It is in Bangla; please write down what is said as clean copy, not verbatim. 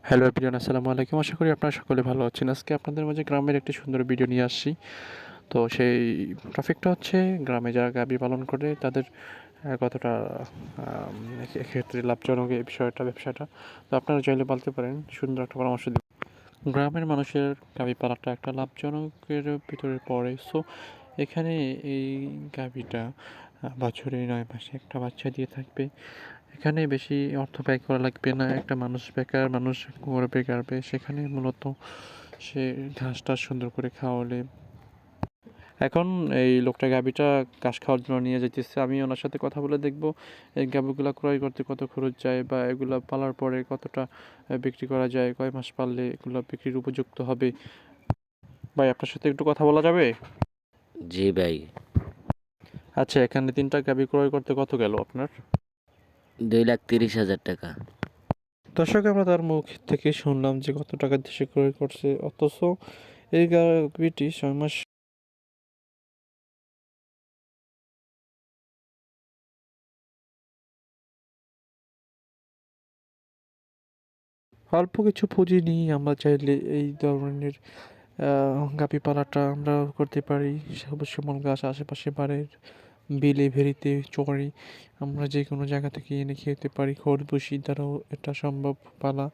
হ্যালো এভরিওয়ান, আসসালামু আলাইকুম। আশা করি আপনারা সকলে ভালো আছেন। আজকে আপনাদের মাঝে গ্রামের একটি সুন্দর ভিডিও নিয়ে আসছি। তো সেই টপিকটা হচ্ছে গ্রামে যারা গাভী পালন করে তাদের কতটা এক্ষেত্রে লাভজনক এই বিষয়টা ব্যবসাটা। তো আপনারা চাইলে বলতে পারেন, সুন্দর একটা পরামর্শ দিন। গ্রামের মানুষের গাভী পালাটা একটা লাভজনকের ভিতরে পড়ে। সো এখানে এই গাভীটা বছরে 9 মাসে একটা বাচ্চা দিয়ে থাকবে। এখানে বেশি অর্থ ব্যয় করা লাগবে না। একটা মানুষ বেকার মানুষ গরবে গাড়বে, সেখানে মূলত সে ঘাসটা সুন্দর করে খাওয়ালে। এখন এই লোকটা গাভীটা ঘাস খাওয়ার জন্য নিয়ে যাইতেছে। আমি ওনার সাথে কথা বলে দেখবো এই গাভীগুলা ক্রয় করতে কত খরচ যায়, বা এগুলা পালার পরে কতটা বিক্রি করা যায়, কয় মাস পাললে এগুলো বিক্রির উপযুক্ত হবে। ভাই, আপনার সাথে একটু কথা বলা যাবে? জি ভাই। আচ্ছা, এখানে 3টা গাভী ক্রয় করতে কত গেল আপনার? 2,30,000 টাকা। দর্শক, আমরা তার মুখ থেকে শুনলাম যে কত টাকা দেশে ক্রয় করছে, অথচ এই গাভীটি 6 মাস অল্প কিছু পুঁজি নিয়ে আমরা চাইলে এই ধরনের গাভী পালাটা আমরা করতে পারি। সবুজ শ্যামল গাছ আশেপাশে বাড়ির বিলে ভেরিতে চড়ে আমরা যে কোনো জায়গা থেকে এনে খেতে পারি। খড় ভুসি দ্বারাও এটা সম্ভব পালা।